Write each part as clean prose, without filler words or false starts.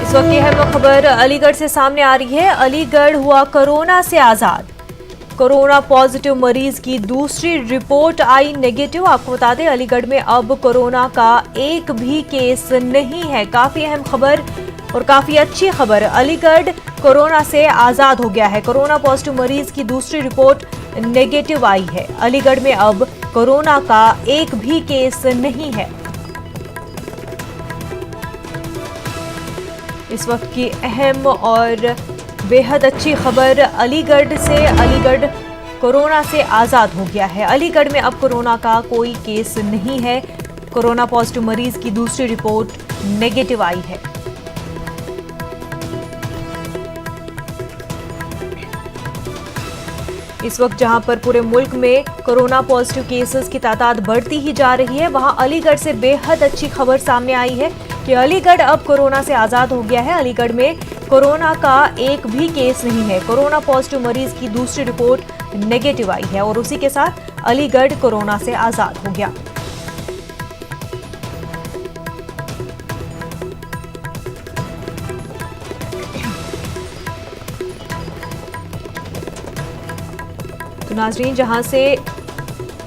इस वक्त की अहम खबर अलीगढ़ से सामने आ रही है। अलीगढ़ हुआ कोरोना से आजाद। कोरोना पॉजिटिव मरीज की दूसरी रिपोर्ट आई नेगेटिव। आपको बता दें अलीगढ़ में अब कोरोना का एक भी केस नहीं है। काफी अहम खबर और काफी अच्छी खबर, अलीगढ़ कोरोना से आजाद हो गया है। कोरोना पॉजिटिव मरीज की दूसरी रिपोर्ट नेगेटिव आई है। अलीगढ़ में अब कोरोना का एक भी केस नहीं है। इस वक्त की अहम और बेहद अच्छी खबर अलीगढ़ से, अलीगढ़ कोरोना से आजाद हो गया है। अलीगढ़ में अब कोरोना का कोई केस नहीं है। कोरोना पॉजिटिव मरीज की दूसरी रिपोर्ट नेगेटिव आई है। इस वक्त जहां पर पूरे मुल्क में कोरोना पॉजिटिव केसेस की तादाद बढ़ती ही जा रही है, वहां अलीगढ़ से बेहद अच्छी खबर सामने आई है कि अलीगढ़ अब कोरोना से आजाद हो गया है। अलीगढ़ में कोरोना का एक भी केस नहीं है। कोरोना पॉजिटिव मरीज की दूसरी रिपोर्ट नेगेटिव आई है और उसी के साथ अलीगढ़ कोरोना से आजाद हो गया। तो नाजरीन, जहां से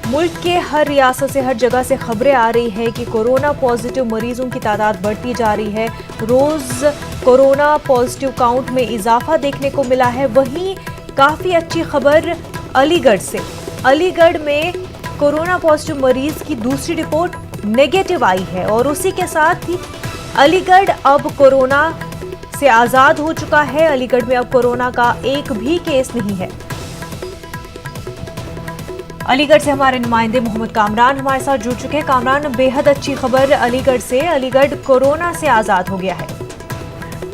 मुल्क के हर रियासत से, हर जगह से खबरें आ रही है कि कोरोना पॉजिटिव मरीजों की तादाद बढ़ती जा रही है। रोज कोरोना पॉजिटिव काउंट में इजाफा देखने को मिला है। वहीं काफ़ी अच्छी खबर अलीगढ़ से, अलीगढ़ में कोरोना पॉजिटिव मरीज की दूसरी रिपोर्ट नेगेटिव आई है और उसी के साथ ही अलीगढ़ अब कोरोना से आज़ाद हो चुका है। अलीगढ़ में अब कोरोना का एक भी केस नहीं है। अलीगढ़ से हमारे नुमाइंदे मोहम्मद कामरान हमारे साथ जुड़ चुके हैं। कामरान, बेहद अच्छी खबर अलीगढ़ से, अलीगढ़ कोरोना से आजाद हो गया है।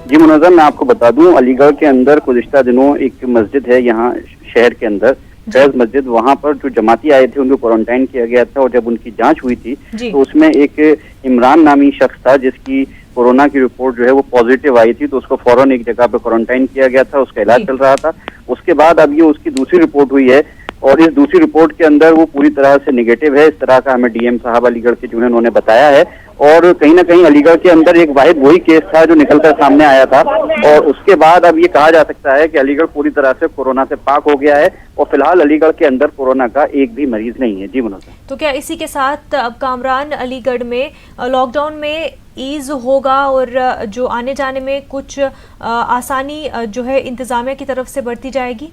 जी मुनज़्ज़म, मैं आपको बता दूं, अलीगढ़ के अंदर गुज़िश्ता दिनों एक मस्जिद है यहाँ शहर के अंदर, फैज मस्जिद, वहाँ पर जो जमाती आए थे उनको क्वारंटाइन किया गया था और जब उनकी जांच हुई थी तो उसमें एक इमरान नामी शख्स था जिसकी कोरोना की रिपोर्ट जो है वो पॉजिटिव आई थी, तो उसको फौरन एक जगह पे क्वारंटाइन किया गया था। उसका इलाज चल रहा था। उसके बाद अब ये उसकी दूसरी रिपोर्ट हुई है और इस दूसरी रिपोर्ट के अंदर वो पूरी तरह से नेगेटिव है। इस तरह का हमें डीएम साहब अलीगढ़ के जो है उन्होंने बताया है और कहीं ना कहीं अलीगढ़ के अंदर एक वाहिद वही केस था जो निकलकर सामने आया था और उसके बाद अब ये कहा जा सकता है कि अलीगढ़ पूरी तरह से कोरोना से पाक हो गया है और फिलहाल अलीगढ़ के अंदर कोरोना का एक भी मरीज नहीं है। जी मुनज़्ज़म, तो क्या इसी के साथ अब कामरान अलीगढ़ में लॉकडाउन में ईज होगा और जो आने जाने में कुछ आसानी जो है इंतजामिया की तरफ से बढ़ती जाएगी?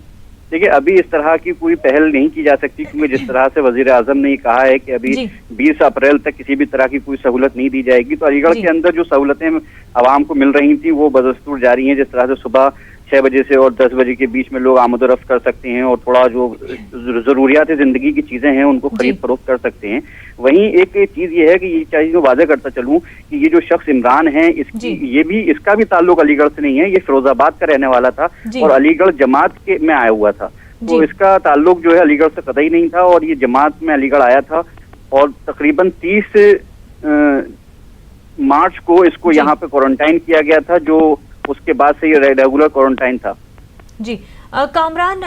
देखिए, अभी इस तरह की कोई पहल नहीं की जा सकती क्योंकि जिस तरह से वजीर आजम ने कहा है कि अभी 20 अप्रैल तक किसी भी तरह की कोई सहूलत नहीं दी जाएगी। तो अलीगढ़ के अंदर जो सहूलतें आवाम को मिल रही थी वो बदस्तूर जारी हैं। जिस तरह से सुबह 6 बजे से और 10 बजे के बीच में लोग आमद-ओ-रफ्त कर सकते हैं और थोड़ा जो जरूरियात जिंदगी की चीजें हैं उनको खरीद फरोख्त कर सकते हैं। वहीं एक चीज ये है कि ये चाहिए वाज़ेह करता चलूं कि ये जो शख्स इमरान है इसका भी ताल्लुक अलीगढ़ से नहीं है। ये फिरोजाबाद का रहने वाला था और अलीगढ़ जमात के में आया हुआ था, तो इसका ताल्लुक जो है अलीगढ़ से कतई नहीं था और ये जमात में अलीगढ़ आया था और तकरीबन 30 मार्च को इसको यहाँ पे क्वारंटाइन किया गया था, जो उसके बाद से ये रेगुलर क्वारंटाइन था। जी कामरान,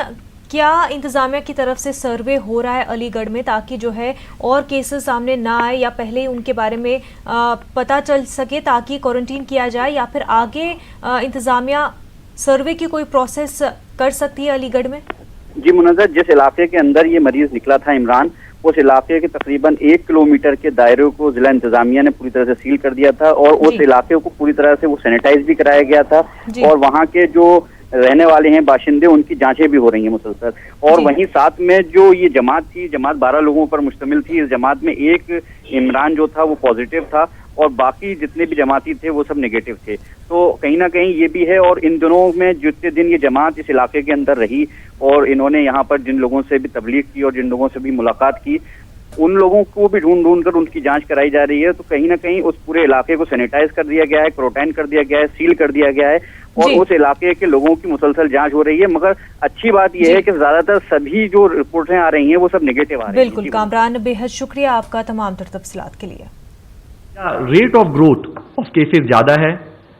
क्या इंतजामिया की तरफ से सर्वे हो रहा है अलीगढ़ में ताकि जो है और केसेस सामने ना आए या पहले उनके बारे में पता चल सके ताकि क्वारंटीन किया जाए, या फिर आगे इंतजामिया सर्वे की कोई प्रोसेस कर सकती है अलीगढ़ में? जी मुनज़्ज़म, जिस इलाके के अंदर ये मरीज निकला था इमरान, उस इलाके के तकरीबन 1 किलोमीटर के दायरे को जिला इंतजामिया ने पूरी तरह से सील कर दिया था और उस इलाके को पूरी तरह से वो सैनिटाइज भी कराया गया था और वहाँ के जो रहने वाले हैं बाशिंदे उनकी जांचें भी हो रही हैं मुसलसल। और वहीं साथ में जो ये जमात थी, जमात 12 लोगों पर मुश्तमिल थी। इस जमात में एक इमरान जो था वो पॉजिटिव था और बाकी जितने भी जमाती थे वो सब नेगेटिव थे। तो कहीं ना कहीं ये भी है और इन दिनों में जितने दिन ये जमात इस इलाके के अंदर रही और इन्होंने यहाँ पर जिन लोगों से भी तबलीग की और जिन लोगों से भी मुलाकात की, उन लोगों को भी ढूंढ कर उनकी जांच कराई जा रही है। तो कहीं ना कहीं उस पूरे इलाके को सैनिटाइज कर दिया गया है, क्वारंटाइन कर दिया गया है, सील कर दिया गया है और उस इलाके के लोगों की मुसलसल जांच हो रही है। मगर अच्छी बात यह है कि ज्यादातर सभी जो रिपोर्टें आ रही हैं वो सब नेगेटिव आ रही हैं। बिल्कुल कामरान, बेहद शुक्रिया आपका तमाम तर तफसीलात के लिए। Rate of growth of cases ज्यादा है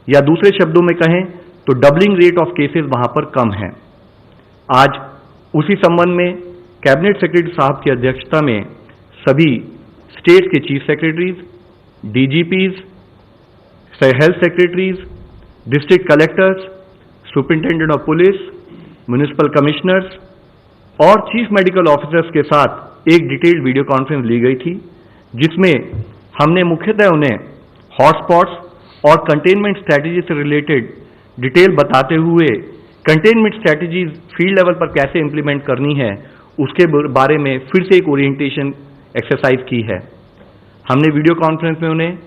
या दूसरे शब्दों में कहें तो डबलिंग रेट ऑफ केसेस वहां पर कम है। आज उसी संबंध में कैबिनेट सेक्रेटरी साहब की अध्यक्षता में सभी स्टेट के chief secretaries, DGPs, health secretaries district collectors, superintendent of police, municipal commissioners और चीफ मेडिकल ऑफिसर्स के साथ एक डिटेल्ड वीडियो कॉन्फ्रेंस ली गई थी, जिसमें हमने मुख्यतः उन्हें हॉटस्पॉट्स और कंटेनमेंट स्ट्रैटेजी से रिलेटेड डिटेल बताते हुए कंटेनमेंट स्ट्रैटेजीज फील्ड लेवल पर कैसे इंप्लीमेंट करनी है उसके बारे में फिर से एक ओरिएंटेशन एक्सरसाइज की है। हमने वीडियो कॉन्फ्रेंस में उन्हें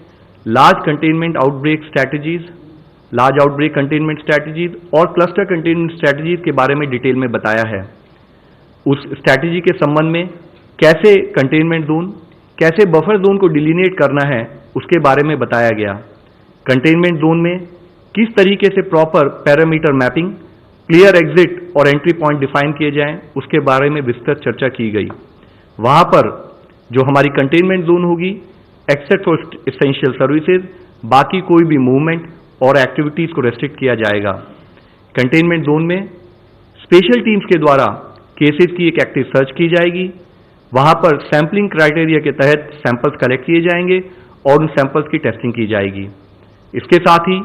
large containment outbreak strategies, large outbreak containment strategies और क्लस्टर कंटेनमेंट स्ट्रैटेजीज के बारे में डिटेल में बताया है। उस स्ट्रैटेजी के संबंध में कैसे कंटेनमेंट जोन, कैसे बफर जोन को डिलीनेट करना है उसके बारे में बताया गया। कंटेनमेंट जोन में किस तरीके से proper parameter mapping, clear exit और एंट्री पॉइंट डिफाइन किए जाएं उसके बारे में विस्तृत चर्चा की गई। वहां पर जो हमारी कंटेनमेंट जोन होगी, एक्सेप्ट फॉर एसेंशियल सर्विसेज, बाकी कोई भी मूवमेंट और एक्टिविटीज को रेस्ट्रिक्ट किया जाएगा। कंटेनमेंट जोन में स्पेशल टीम्स के द्वारा केसेस की एक एक्टिव सर्च की जाएगी। वहां पर सैंपलिंग क्राइटेरिया के तहत सैंपल्स कलेक्ट किए जाएंगे और उन सैंपल्स की टेस्टिंग की जाएगी। इसके साथ ही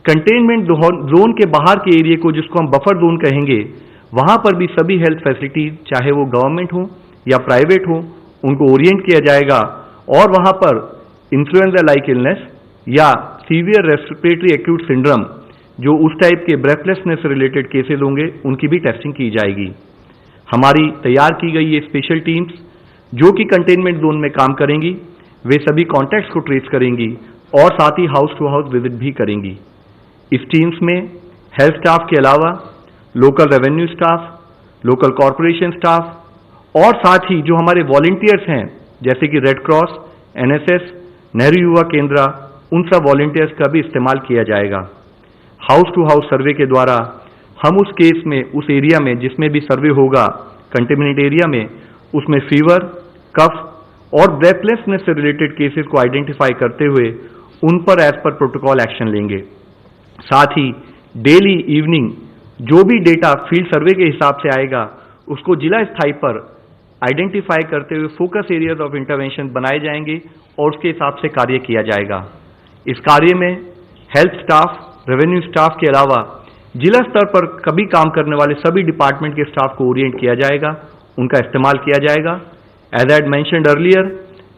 कंटेनमेंट जोन के बाहर के एरिया को, जिसको हम बफर जोन कहेंगे, वहां पर भी सभी हेल्थ फैसिलिटीज, चाहे वो गवर्नमेंट हो या प्राइवेट हो, उनको ओरिएंट किया जाएगा और वहां पर इन्फ्लुएंजा लाइक इलनेस या सीवियर रेस्पिरेटरी एक्यूट सिंड्रोम, जो उस टाइप के ब्रेथलेसनेस से रिलेटेड केसेस होंगे, उनकी भी टेस्टिंग की जाएगी। हमारी तैयार की गई ये स्पेशल टीम्स जो कि कंटेनमेंट जोन में काम करेंगी, वे सभी कॉन्टैक्ट्स को ट्रेस करेंगी और साथ ही हाउस टू हाउस विजिट भी करेंगी। इस टीम्स में हेल्थ स्टाफ के अलावा local revenue staff, local corporation staff और साथ ही जो हमारे वॉलंटियर्स हैं, जैसे कि रेड क्रॉस, एनएसएस, नेहरू युवा केंद्र, उन सब वॉलंटियर्स का भी इस्तेमाल किया जाएगा। हाउस टू हाउस सर्वे के द्वारा हम उस केस में, उस एरिया में जिसमें भी सर्वे होगा कंटेमिनेट एरिया में, उसमें फीवर, कफ और ब्रेथलेसनेस से रिलेटेड केसेस को आइडेंटिफाई करते हुए उन पर एज पर प्रोटोकॉल एक्शन लेंगे। साथ ही डेली इवनिंग जो भी डेटा फील्ड सर्वे के हिसाब से आएगा उसको जिला स्थाई पर आइडेंटिफाई करते हुए फोकस एरियाज ऑफ इंटरवेंशन बनाए जाएंगे और उसके हिसाब से कार्य किया जाएगा। इस कार्य में हेल्थ स्टाफ, रेवेन्यू स्टाफ के अलावा जिला स्तर पर कभी काम करने वाले सभी डिपार्टमेंट के स्टाफ को ओरिएंट किया जाएगा, उनका इस्तेमाल किया जाएगा। एज आई मेंशन्ड अर्लियर,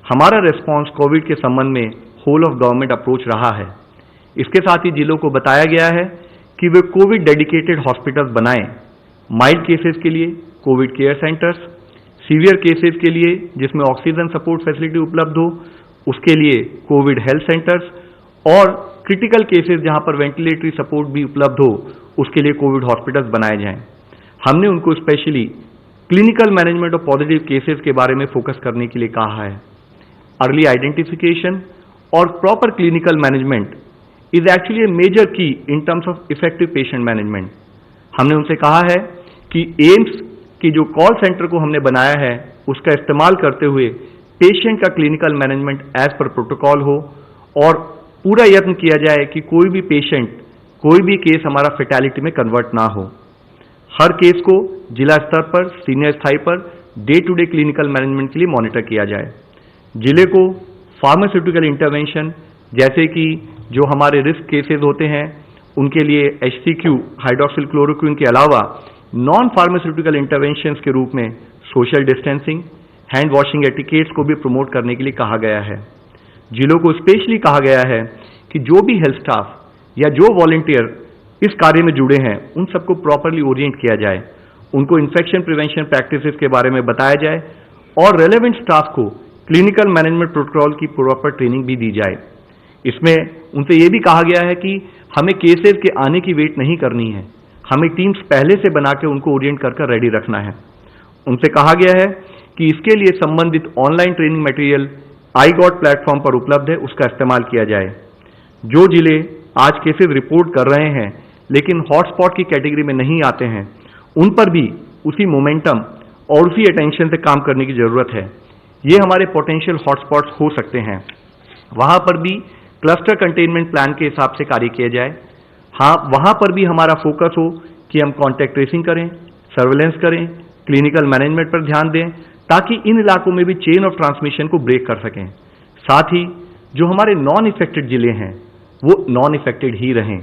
हमारा रिस्पॉन्स कोविड के संबंध में होल ऑफ गवर्नमेंट अप्रोच रहा है। इसके साथ ही जिलों को बताया गया है कि वे कोविड डेडिकेटेड हॉस्पिटल्स बनाएं, माइल्ड केसेस के लिए Covid care centres, severe cases के लिए जिसमें ऑक्सीजन सपोर्ट फैसिलिटी उपलब्ध हो उसके लिए कोविड हेल्थ सेंटर्स, और क्रिटिकल केसेस जहां पर वेंटिलेटरी सपोर्ट भी उपलब्ध हो उसके लिए कोविड हॉस्पिटल्स बनाए जाएं। हमने उनको specially clinical management of positive cases के बारे में फोकस करने के लिए कहा है। अर्ली आइडेंटिफिकेशन और proper clinical management is actually a major key in terms of effective patient management. हमने उनसे कहा है कि एम्स की जो कॉल सेंटर को हमने बनाया है उसका इस्तेमाल करते हुए पेशेंट का clinical management as per protocol हो और पूरा यत्न किया जाए कि कोई भी पेशेंट, कोई भी केस हमारा फेटैलिटी में कन्वर्ट ना हो। हर केस को जिला स्तर पर, सीनियर स्थाई पर day to day clinical management के लिए मॉनिटर किया जाए। जिले को फार्मास्यूटिकल इंटरवेंशन, जैसे कि जो हमारे रिस्क केसेस होते हैं उनके लिए HCQ, हाइड्रोक्सिल क्लोरोक्विन के अलावा नॉन फार्मास्यूटिकल इंटरवेंशंस के रूप में social distancing, hand washing etiquettes को भी प्रमोट करने के लिए कहा गया है। जिलों को स्पेशली कहा गया है कि जो भी हेल्थ स्टाफ या जो वॉलंटियर इस कार्य में जुड़े हैं उन सबको प्रॉपरली ओरिएंट किया जाए, उनको इन्फेक्शन प्रिवेंशन प्रैक्टिसेस के बारे में बताया जाए और रेलेवेंट स्टाफ को क्लिनिकल मैनेजमेंट प्रोटोकॉल की प्रॉपर ट्रेनिंग भी दी जाए। इसमें उनसे ये भी कहा गया है कि हमें केसेस के आने की वेट नहीं करनी है, हमें टीम्स पहले से बना के उनको ओरिएंट कर रेडी रखना है। उनसे कहा गया है कि इसके लिए संबंधित online training material iGOT platform पर उपलब्ध है, उसका इस्तेमाल किया जाए। जो जिले आज केसेस रिपोर्ट कर रहे हैं लेकिन हॉटस्पॉट की कैटेगरी में नहीं आते हैं, उन पर भी उसी मोमेंटम और उसी अटेंशन से काम करने की जरूरत है। ये हमारे पोटेंशियल हॉटस्पॉट्स हो सकते हैं, वहां पर भी क्लस्टर कंटेनमेंट प्लान के हिसाब से कार्य किया जाए। हाँ, वहां पर भी हमारा फोकस हो कि हम कॉन्टैक्ट ट्रेसिंग करें, सर्वेलेंस करें, क्लिनिकल मैनेजमेंट पर ध्यान दें ताकि इन इलाकों में भी चेन ऑफ ट्रांसमिशन को ब्रेक कर सकें। साथ ही जो हमारे नॉन इफेक्टेड जिले हैं वो नॉन इफेक्टेड ही रहें,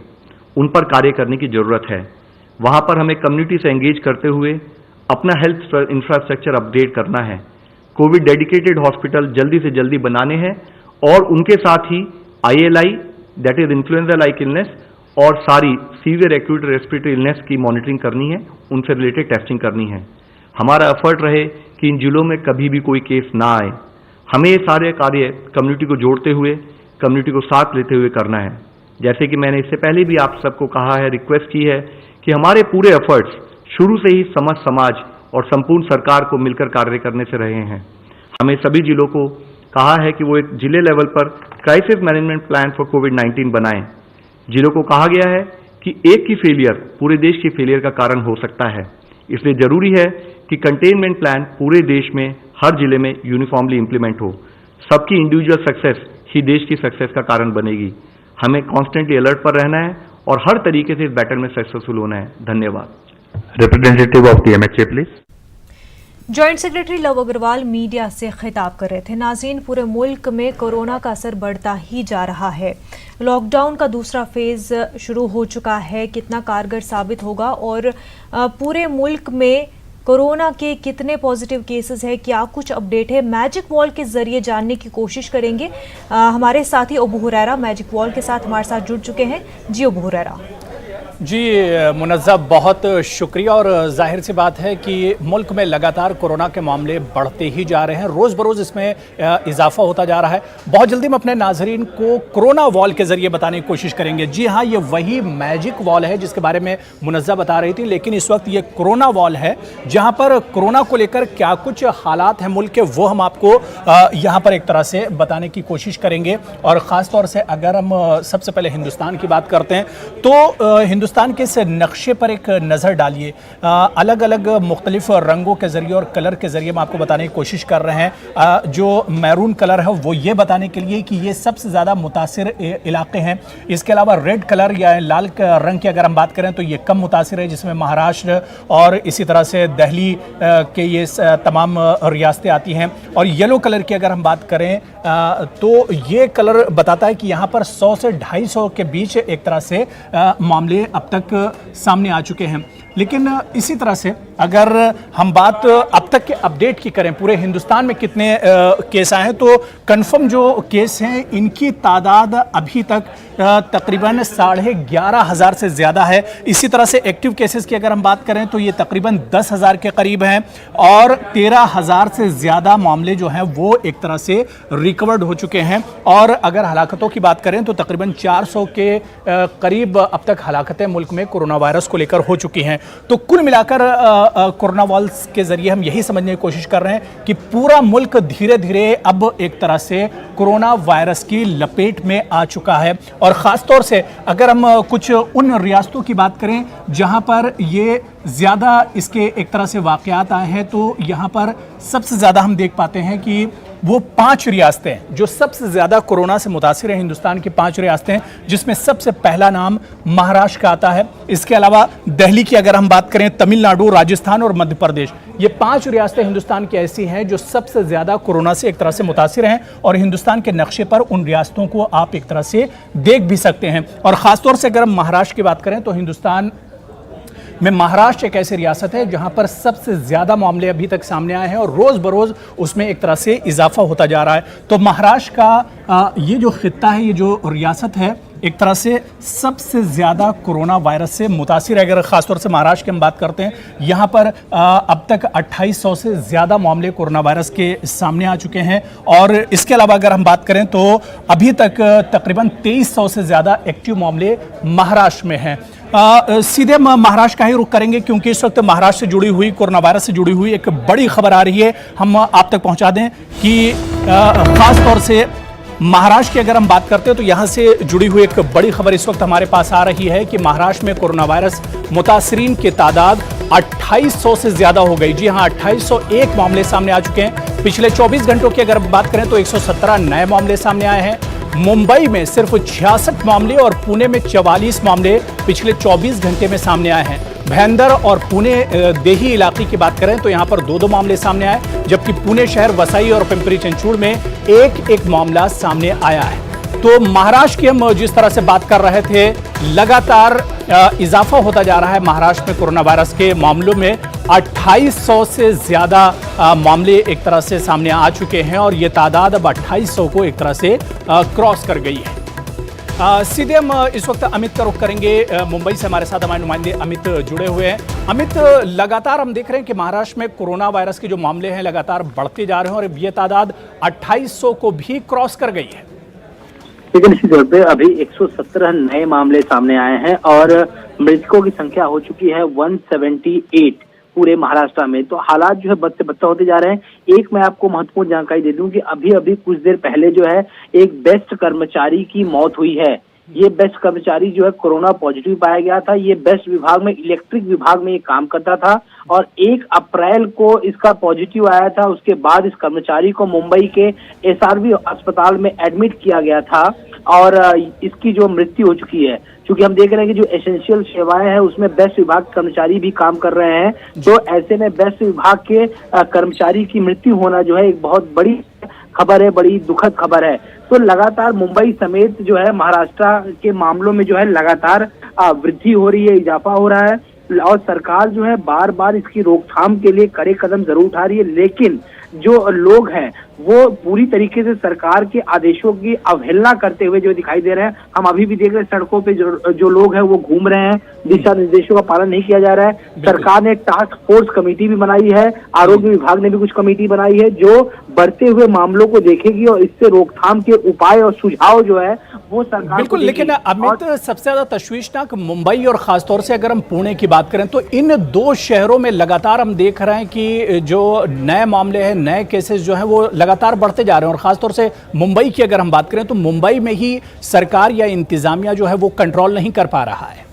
उन पर कार्य करने की जरूरत है। वहां पर हमें कम्युनिटी से एंगेज करते हुए अपना हेल्थ इंफ्रास्ट्रक्चर अपडेट करना है। कोविड डेडिकेटेड हॉस्पिटल जल्दी से जल्दी बनाने हैं और उनके साथ ही ILI that is influenza like illness और सारी सीवियर एक्यूट रेस्पिरेटरी इलनेस की मॉनिटरिंग करनी है, उनसे रिलेटेड टेस्टिंग करनी है। हमारा एफर्ट रहे कि इन जिलों में कभी भी कोई केस ना आए। हमें ये सारे कार्य कम्युनिटी को जोड़ते हुए, कम्युनिटी को साथ लेते हुए करना है। जैसे कि मैंने इससे पहले भी आप सबको कहा है, रिक्वेस्ट की है कि हमारे पूरे एफर्ट्स शुरू से ही समस्त समाज और संपूर्ण सरकार को मिलकर कार्य करने से रहे हैं। हमें सभी जिलों को कहा है कि वो एक जिले लेवल पर क्राइसिस मैनेजमेंट प्लान फॉर कोविड-19 बनाएं। जिलों को कहा गया है कि एक की फेलियर पूरे देश की फेलियर का कारण हो सकता है, इसलिए जरूरी है कि कंटेनमेंट प्लान पूरे देश में हर जिले में यूनिफॉर्मली इंप्लीमेंट हो। सबकी इंडिविजुअल सक्सेस ही देश की सक्सेस का कारण बनेगी। हमें कॉन्स्टेंटली अलर्ट पर रहना है और हर तरीके से इस बैटल में सक्सेसफुल होना है। धन्यवाद। Representative of TMHA please. Joint secretary Lav Agarwal media से खिताब कर रहे थे। नाज़रीन, पूरे मुल्क में कोरोना का असर बढ़ता ही जा रहा है। लॉकडाउन का दूसरा फेज शुरू हो चुका है। कितना कारगर साबित होगा और पूरे मुल्क में कोरोना के कितने पॉजिटिव केसेस हैं, क्या कुछ अपडेट है, मैजिक वॉल के जरिए जानने की कोशिश करेंगे। हमारे साथी अबू हुरैरा मैजिक वॉल के साथ हमारे साथ जुड़ चुके हैं। जी अबू हुरैरा। जी मुनज़्ज़ब, बहुत शुक्रिया। और जाहिर सी बात है कि मुल्क में लगातार कोरोना के मामले बढ़ते ही जा रहे हैं, रोज़ बरोज़ इसमें इजाफा होता जा रहा है। बहुत जल्दी हम अपने नाजरीन को कोरोना वॉल के ज़रिए बताने की कोशिश करेंगे। जी हाँ, ये वही मैजिक वॉल है जिसके बारे में मुनज़्ज़ब बता रही थी, लेकिन इस वक्त ये कोरोना वॉल है जहाँ पर कोरोना को लेकर क्या कुछ हालात हैं मुल्क के, वो हम आपको यहाँ पर एक तरह से बताने की कोशिश करेंगे। और ख़ास तौर से अगर हम सबसे पहले हिंदुस्तान की बात करते हैं तो हिंदुस्तान के इस नक्शे पर एक नज़र डालिए। अलग अलग मुख्तलिफ रंगों के ज़रिए और कलर के ज़रिए हम आपको बताने की कोशिश कर रहे हैं। जो मैरून कलर है वो ये बताने के लिए कि ये सबसे ज़्यादा मुतासिर इलाके हैं। इसके अलावा रेड कलर या लाल रंग की अगर हम बात करें तो ये कम मुतासिर है, जिसमें महाराष्ट्र और इसी तरह से दिल्ली के ये तमाम रियासतें आती हैं। और येलो कलर की अगर हम बात करें तो ये कलर बताता है कि यहाँ पर 100 से 250 के बीच एक तरह से मामले अब तक सामने आ चुके हैं। लेकिन इसी तरह से अगर हम बात अब तक के अपडेट की करें, पूरे हिंदुस्तान में कितने केस आए हैं, तो कंफर्म जो केस हैं इनकी तादाद अभी तक तकरीबन 11,500 से ज़्यादा है। इसी तरह से एक्टिव केसेस की अगर हम बात करें तो ये तकरीबन 10,000 के करीब हैं और 13,000 से ज़्यादा मामले जो हैं वो एक तरह से रिकवर्ड हो चुके हैं। और अगर हलाकतों की बात करें तो तकरीबन 400 के करीब अब तक हलाकतें मुल्क में कोरोना वायरस को लेकर हो चुकी हैं। तो कुल मिलाकर कोरोना वॉल्स के जरिए हम यही समझने की कोशिश कर रहे हैं कि पूरा मुल्क धीरे धीरे अब एक तरह से कोरोना वायरस की लपेट में आ चुका है। और ख़ास तौर से अगर हम कुछ उन रियासतों की बात करें जहां पर ये ज़्यादा इसके एक तरह से वाक़यात आए हैं, तो यहाँ पर सबसे ज़्यादा हम देख पाते हैं कि वो 5 रियासतें जो सबसे ज़्यादा कोरोना से मुतासिर हैं, हिंदुस्तान की 5 रियासतें, जिसमें सबसे पहला नाम महाराष्ट्र का आता है। इसके अलावा दिल्ली की अगर हम बात करें, तमिलनाडु, राजस्थान और मध्य प्रदेश, ये 5 रियासतें हिंदुस्तान की ऐसी हैं जो सबसे ज़्यादा कोरोना से एक तरह से मुतासिर हैं। और हिंदुस्तान के नक्शे पर उन रियासतों को आप एक तरह से देख भी सकते हैं। और ख़ासतौर से अगर हम महाराष्ट्र की बात करें तो हिंदुस्तान में महाराष्ट्र एक ऐसी रियासत है जहां पर सबसे ज़्यादा मामले अभी तक सामने आए हैं और रोज़ बरोज़ उसमें एक तरह से इजाफा होता जा रहा है। तो महाराष्ट्र का ये जो खित्ता है, ये जो रियासत है, एक तरह से सबसे ज़्यादा कोरोना वायरस से मुतासिर है। अगर ख़ासतौर से महाराष्ट्र की हम बात करते हैं, यहाँ पर अब तक 2800 से ज़्यादा मामले कोरोना वायरस के सामने आ चुके हैं। और इसके अलावा अगर हम बात करें तो अभी तक तकरीबन 2300 से ज़्यादा एक्टिव मामले महाराष्ट्र में हैं। सीधे हम महाराष्ट्र का ही रुख करेंगे क्योंकि इस वक्त महाराष्ट्र से जुड़ी हुई, कोरोना वायरस से जुड़ी हुई एक बड़ी खबर आ रही है। हम आप तक पहुँचा दें कि ख़ास तौर से महाराष्ट्र की अगर हम बात करते हैं तो यहाँ से जुड़ी हुई एक बड़ी खबर इस वक्त हमारे पास आ रही है कि महाराष्ट्र में कोरोना वायरस मुतासरीन की तादाद 2800 से ज़्यादा हो गई। जी हाँ, 2801 मामले सामने आ चुके हैं। पिछले 24 घंटों की अगर बात करें तो 117 नए मामले सामने आए हैं। मुंबई में सिर्फ 66 मामले और पुणे में 44 मामले पिछले 24 घंटे में सामने आए हैं। भयंदर और पुणे देही इलाके की बात करें तो यहाँ पर 2-2 मामले सामने आए, जबकि पुणे शहर, वसई और पिंपरी चिंचवड में एक मामला सामने आया है। तो महाराष्ट्र की हम जिस तरह से बात कर रहे थे, लगातार इजाफा होता जा रहा है महाराष्ट्र में कोरोना वायरस के मामलों में। 2800 से ज़्यादा मामले एक तरह से सामने आ चुके हैं और ये तादाद अब 2800 को एक तरह से क्रॉस कर गई है। सीधे हम इस वक्त अमित का रुख करेंगे। मुंबई से हमारे साथ हमारे नुमाइंदे अमित जुड़े हुए हैं। अमित, लगातार हम देख रहे हैं कि महाराष्ट्र में कोरोना वायरस के जो मामले हैं लगातार बढ़ते जा रहे हैं और ये तादाद 2800 को भी क्रॉस कर गई है। लेकिन निश्चित तौर पे अभी 117 नए मामले सामने आए हैं और मृतकों की संख्या हो चुकी है 178 पूरे महाराष्ट्र में। तो हालात जो है बद से बदतर होते जा रहे हैं। एक मैं आपको महत्वपूर्ण जानकारी दे दूं कि अभी अभी कुछ देर पहले जो है एक बेस्ट कर्मचारी की मौत हुई है। ये बेस्ट कर्मचारी जो है कोरोना पॉजिटिव पाया गया था। ये बेस्ट विभाग में, इलेक्ट्रिक विभाग में ये काम करता था और 1 अप्रैल को इसका पॉजिटिव आया था। उसके बाद इस कर्मचारी को मुंबई के एसआरवी अस्पताल में एडमिट किया गया था और इसकी जो मृत्यु हो चुकी है। क्योंकि हम देख रहे हैं कि जो एसेंशियल सेवाएं हैं उसमें बेस्ट विभाग कर्मचारी भी काम कर रहे हैं, तो ऐसे में बेस्ट विभाग के कर्मचारी की मृत्यु होना जो है एक बहुत बड़ी खबर है, बड़ी दुखद खबर है। तो लगातार मुंबई समेत जो है महाराष्ट्र के मामलों में जो है लगातार वृद्धि हो रही है, इजाफा हो रहा है और सरकार जो है बार बार इसकी रोकथाम के लिए कड़े कदम जरूर उठा रही है। लेकिन जो लोग हैं वो पूरी तरीके से सरकार के आदेशों की अवहेलना करते हुए जो दिखाई दे रहे हैं। हम अभी भी देख रहे हैं सड़कों पे जो लोग हैं वो घूम रहे हैं, दिशा निर्देशों का पालन नहीं किया जा रहा है। सरकार ने एक टास्क फोर्स कमेटी भी बनाई है, आरोग्य विभाग ने भी कुछ कमेटी बनाई है जो बढ़ते हुए मामलों को देखेगी और इससे रोकथाम के उपाय और सुझाव जो है वो सरकार बिल्कुल। लेकिन अमित, सबसे ज्यादा तशवीशनाक मुंबई और खासतौर से अगर हम पुणे की बात करें तो इन 2 शहरों में लगातार हम देख रहे हैं कि जो नए मामले हैं, नए केसेस जो हैं वो लगातार बढ़ते जा रहे हैं और खासतौर से मुंबई की अगर हम बात करें तो मुंबई में ही सरकार या इंतजामिया जो है वो कंट्रोल नहीं कर पा रहा है।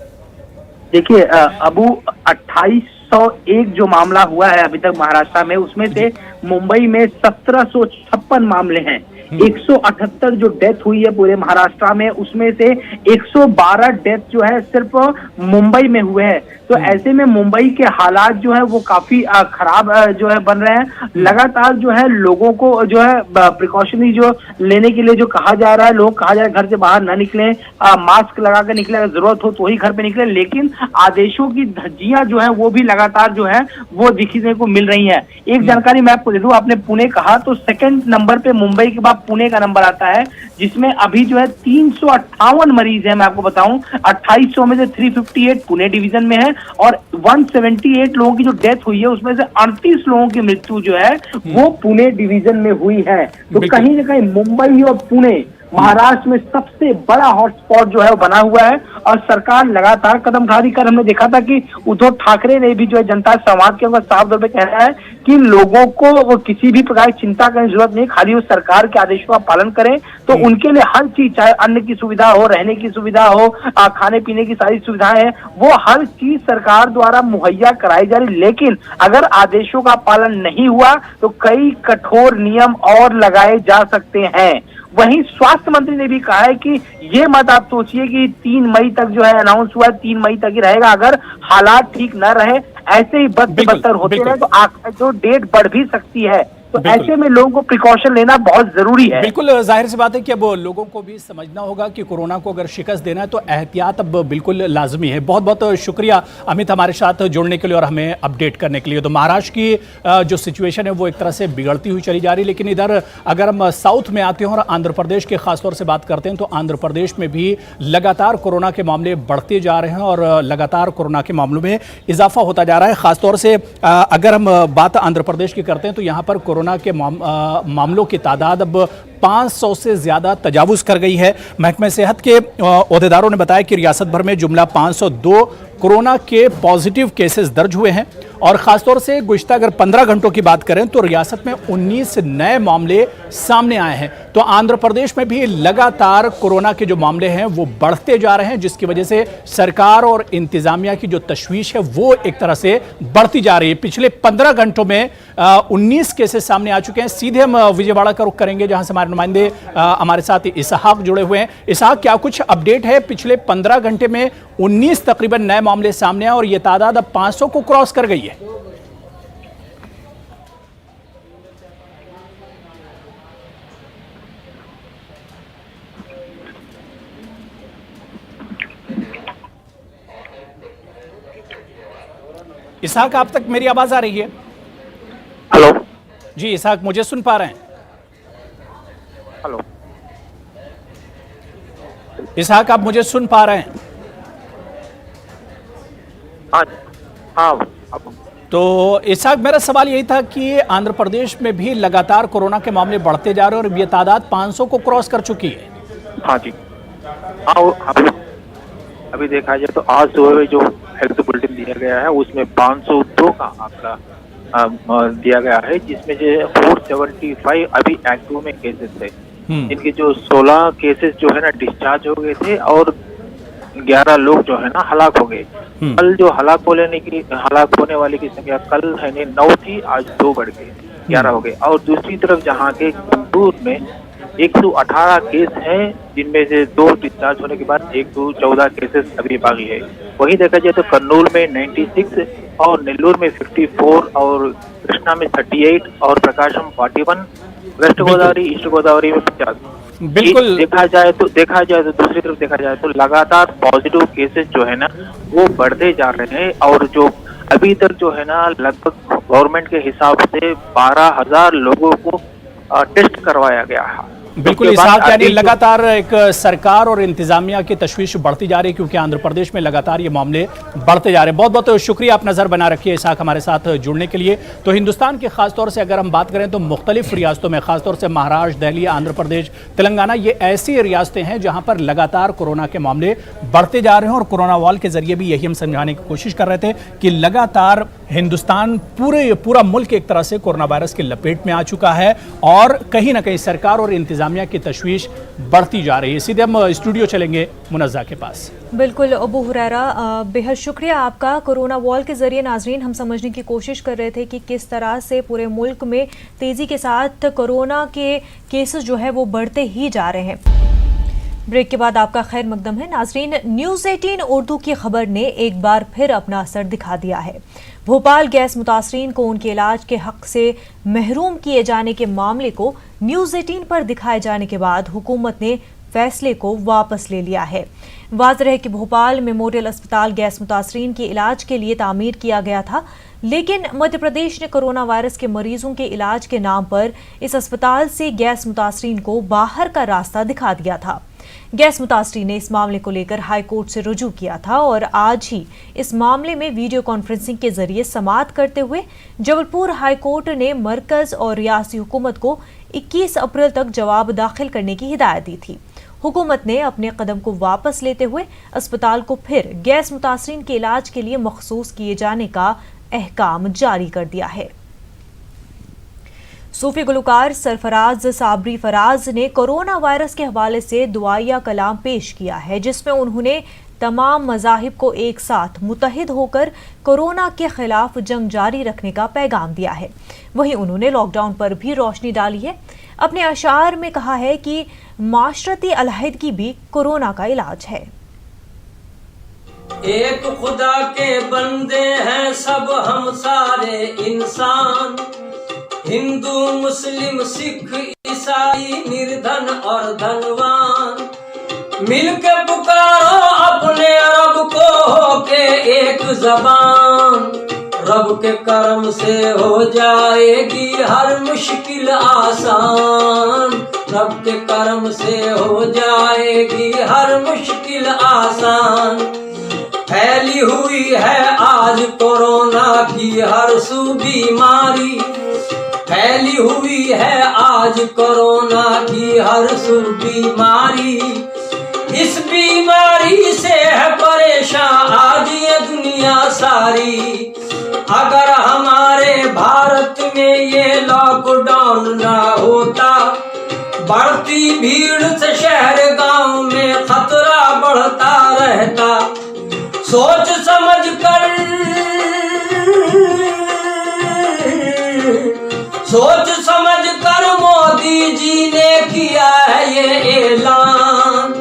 देखिए अबू 2801 जो मामला हुआ है अभी तक महाराष्ट्र में, उसमें से मुंबई में 1756 मामले हैं। 178 जो डेथ हुई है पूरे महाराष्ट्र में उसमें से 112 डेथ जो है सिर्फ मुंबई में हुए हैं। तो ऐसे में मुंबई के हालात जो है वो काफी खराब जो है बन रहे हैं। लगातार जो है लोगों को जो है प्रिकॉशनरी जो लेने के लिए जो कहा जा रहा है, लोग कहा जा रहा है घर से बाहर ना निकलें, मास्क लगा कर निकले, अगर जरूरत हो तो ही घर पे निकले। लेकिन आदेशों की धज्जियां जो है वो भी लगातार जो है वो दिखने को मिल रही है। एक जानकारी मैं आपको दे दूं, आपने पुणे कहा तो 2nd नंबर पे मुंबई के बाद पुणे का नंबर आता है, जिसमें अभी जो है 358 मरीज है। मैं आपको बताऊं 2800 में से 358 पुणे डिवीजन में है और 178 लोगों की जो डेथ हुई है उसमें से 38 लोगों की मृत्यु जो है वो पुणे डिवीजन में हुई है। तो कहीं ना कहीं मुंबई और पुणे महाराष्ट्र में सबसे बड़ा हॉटस्पॉट जो है वो बना हुआ है और सरकार लगातार कदम उठा रही। कर हमने देखा था कि उद्धव ठाकरे ने भी जो है जनता से संवाद के अंदर साफ तौर पे कह रहा है कि लोगों को वो किसी भी प्रकार की चिंता करने की जरूरत नहीं, खाली वो सरकार के आदेशों का पालन करें। तो उनके लिए हर चीज, चाहे अन्न की सुविधा हो, रहने की सुविधा हो, खाने पीने की सारी सुविधाएं हैं, वो हर चीज सरकार द्वारा मुहैया कराई जा रही। लेकिन अगर आदेशों का पालन नहीं हुआ तो कई कठोर नियम और लगाए जा सकते हैं। वहीं स्वास्थ्य मंत्री ने भी कहा है कि ये मत आप सोचिए कि 3 मई तक जो है अनाउंस हुआ है 3 मई तक ही रहेगा। अगर हालात ठीक न रहे, ऐसे ही बद से बदतर होते रहे तो जो डेट बढ़ भी सकती है। तो ऐसे में लोगों को प्रिकॉशन लेना बहुत जरूरी है। बिल्कुल, जाहिर सी बात है कि अब लोगों को भी समझना होगा कि कोरोना को अगर शिकस्त देना है तो एहतियात अब बिल्कुल लाजमी है। बहुत बहुत शुक्रिया अमित हमारे साथ जुड़ने के लिए और हमें अपडेट करने के लिए। तो महाराष्ट्र की जो सिचुएशन है वो एक तरह से बिगड़ती हुई चली जा रही है, लेकिन इधर अगर हम साउथ में आते हैं और आंध्र प्रदेश के खासतौर से बात करते हैं तो आंध्र प्रदेश में भी लगातार कोरोना के मामले बढ़ते जा रहे हैं और लगातार कोरोना के मामलों में इजाफा होता जा रहा है। खासतौर से अगर हम बात आंध्र प्रदेश की करते हैं तो यहाँ पर कोरोना के मामलों की तादाद अब 500 से ज्यादा तजावुज कर गई है। महकमे सेहत के ओहदेदारों ने बताया कि रियासत भर में जुमला 502 कोरोना के पॉजिटिव केसेस दर्ज हुए हैं और खासतौर से गुज़िश्ता अगर 15 घंटों की बात करें तो रियासत में 19 नए मामले सामने आए हैं। तो आंध्र प्रदेश में भी लगातार कोरोना के जो मामले हैं वो बढ़ते जा रहे हैं, जिसकी वजह से सरकार और इंतजामिया की जो तशवीश है वो एक तरह से बढ़ती जा रही है। पिछले 15 घंटों में 19 केसेस सामने आ चुके हैं। सीधे हम विजयवाड़ा का रुख करेंगे जहां से हमारे नुमाइंदे हमारे साथ इसहाक जुड़े हुए हैं। इसहाक, क्या कुछ अपडेट है? पिछले 15 घंटे में 19 तकरीबन नए मामले सामने आए और ये तादाद अब 500 को क्रॉस कर गई है। इसहाक, आप तक मेरी आवाज आ रही है? हेलो जी इसहाक, मुझे सुन पा रहे हैं? हेलो इसहाक, आप मुझे सुन पा रहे हैं? हाँ हाँ। तो इसहाक, मेरा सवाल यही था कि आंध्र प्रदेश में भी लगातार कोरोना के मामले बढ़ते जा रहे हैं और ये तादाद 500 को क्रॉस कर चुकी है। हाँ जी, हाँ अभी देखा जाए तो आज सुबह जो हेल्थ बुलेटिन दिया गया है उसमें 502 का आंकड़ा दिया गया है, जिसमें जो 475 अभी एक्टिव में केसेस थे। इनके जो 16 केसेस जो है ना डिस्चार्ज हो गए थे और 11 लोग जो है ना हलाक हो गए। कल जो हलाक होने वाली की संख्या कल है 9 थी, आज 2 बढ़ गए 11 हो गए। और दूसरी तरफ जहाँ के गुंटूर में 118 केस हैं, जिनमें से 2 डिस्चार्ज होने के बाद 114 केसेस अभी बाकी है। वहीं देखा जाए तो कन्नूर में 96 और नेल्लूर में 54 और कृष्णा में 38 और प्रकाशम 41, वेस्ट गोदावरी ईस्ट गोदावरी में 50। बिल्कुल देखा जाए तो दूसरी तरफ देखा जाए तो लगातार पॉजिटिव केसेस जो है ना वो बढ़ते जा रहे हैं। और जो अभी तक जो है ना लगभग गवर्नमेंट के हिसाब से 12,000 लोगों को टेस्ट करवाया गया है। बिल्कुल इसहाक, यानी लगातार एक सरकार और इंतजामिया की तशवीश बढ़ती जा रही है, क्योंकि आंध्र प्रदेश में लगातार ये मामले बढ़ते जा रहे हैं। बहुत बहुत शुक्रिया, आप नज़र बना रखिए इसहाक हमारे साथ जुड़ने के लिए। तो हिंदुस्तान के खासतौर से अगर हम बात करें तो मुख्तलिफ रियासतों में, खासतौर से महाराष्ट्र, दिल्ली, आंध्र प्रदेश, तेलंगाना, ये ऐसी रियासतें हैं जहाँ पर लगातार कोरोना के मामले बढ़ते जा रहे हैं। और कोरोना वॉल के जरिए भी यही हम समझाने की कोशिश कर रहे थे कि लगातार हिंदुस्तान पूरा मुल्क एक तरह से कोरोना वायरस की लपेट में आ चुका है और कहीं ना कहीं सरकार और इंतजामिया की तशवीश बढ़ती जा रही है। सीधे हम स्टूडियो चलेंगे मुनज़्ज़ा के पास। बिल्कुल अबू हुरैरा, बेहद शुक्रिया आपका। कोरोना वॉल के जरिए नाजरीन हम समझने की कोशिश कर रहे थे कि किस तरह से पूरे मुल्क में तेज़ी के साथ कोरोना के केसेस जो है वो बढ़ते ही जा रहे हैं। ब्रेक के बाद आपका खैर मकदम है नाजरीन। न्यूज़ 18 उर्दू की खबर ने एक बार फिर अपना असर दिखा दिया है। भोपाल गैस मुतासरीन को उनके इलाज के हक से महरूम किए जाने के मामले को न्यूज़ 18 पर दिखाए जाने के बाद हुकूमत ने फैसले को वापस ले लिया है। वाज़ेह है कि भोपाल मेमोरियल अस्पताल गैस मुतासरीन के इलाज के लिए तामीर किया गया था, लेकिन मध्य प्रदेश ने कोरोना वायरस के मरीजों के इलाज के नाम पर इस अस्पताल से गैस मुतासरीन को बाहर का रास्ता दिखा दिया था। गैस मुतासरीन ने इस मामले को लेकर हाई कोर्ट से रुजू किया था और आज ही इस मामले में वीडियो कॉन्फ्रेंसिंग के जरिए समाअत करते हुए जबलपुर हाई कोर्ट ने मरकज और रियासती हुकूमत को 21 अप्रैल तक जवाब दाखिल करने की हिदायत दी थी। हुकूमत ने अपने कदम को वापस लेते हुए अस्पताल को फिर गैस मुतासरीन के इलाज के लिए मखसूस किए जाने का अहकाम जारी कर दिया है। सूफी गुलकार सरफराज साबरी फराज ने कोरोना वायरस के हवाले से दुआया कलाम पेश किया है, जिसमें उन्होंने तमाम मज़ाहिब को एक साथ मुत्तहिद होकर कोरोना के खिलाफ जंग जारी रखने का पैगाम दिया है। वहीं उन्होंने लॉकडाउन पर भी रोशनी डाली है। अपने अशार में कहा है कि माशरती अलहदगी भी कोरोना का इलाज है। एक खुदा के बंदे हैं सब हम सारे इंसान, हिंदू मुस्लिम सिख ईसाई निर्धन और धनवान, मिलके पुकारो अपने रब को होके एक जबान, रब के करम से हो जाएगी हर मुश्किल आसान, रब के करम से हो जाएगी हर मुश्किल आसान। फैली हुई है आज कोरोना की हर सू बीमारी, फैली हुई है आज कोरोना की हर सू बीमारी, इस बीमारी से है परेशान आज ये दुनिया सारी। अगर हमारे भारत में ये लॉकडाउन ना होता, बढ़ती भीड़ से शहर गांव में खतरा बढ़ता रहता। सोच समझ कर मोदी जी ने किया है ये ऐलान,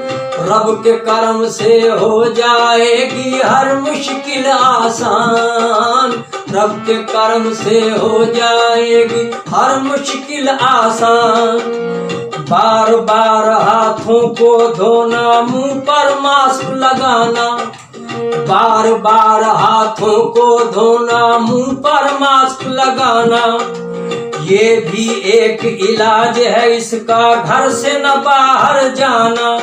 रब के करम से हो जाएगी हर मुश्किल आसान, रब के करम से हो जाएगी हर मुश्किल आसान। बार बार हाथों को धोना, मुंह पर मास्क लगाना, बार बार हाथों को धोना, मुंह पर मास्क लगाना, ये भी एक इलाज है इसका, घर से न बाहर जाना।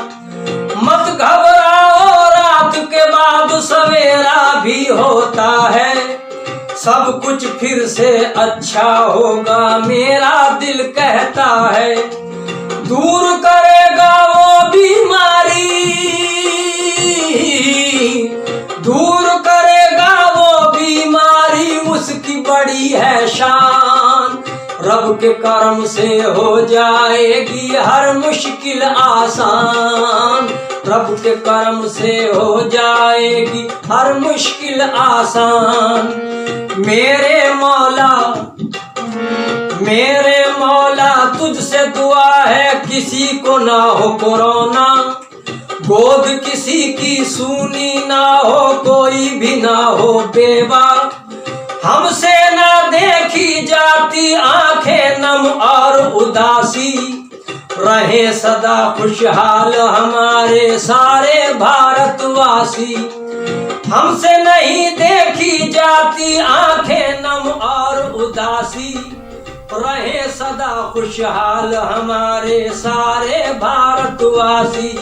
मत घबराओ, रात के बाद सवेरा भी होता है, सब कुछ फिर से अच्छा होगा मेरा दिल कहता है। दूर करेगा वो बीमारी, दूर करेगा वो बीमारी, उसकी बड़ी है शान। रब के करम से हो जाएगी हर मुश्किल आसान, रब के करम से हो जाएगी हर मुश्किल आसान। मेरे मौला तुझसे दुआ है किसी को ना हो कोरोना, गोद किसी की सूनी ना हो, कोई भी ना हो बेवा, हमसे ना देखी जाती आंखें नम और उदासी, रहे सदा खुशहाल हमारे सारे भारतवासी। हमसे नहीं देखी जाती आंखें नम और उदासी, रहे सदा खुशहाल हमारे सारे भारतवासी।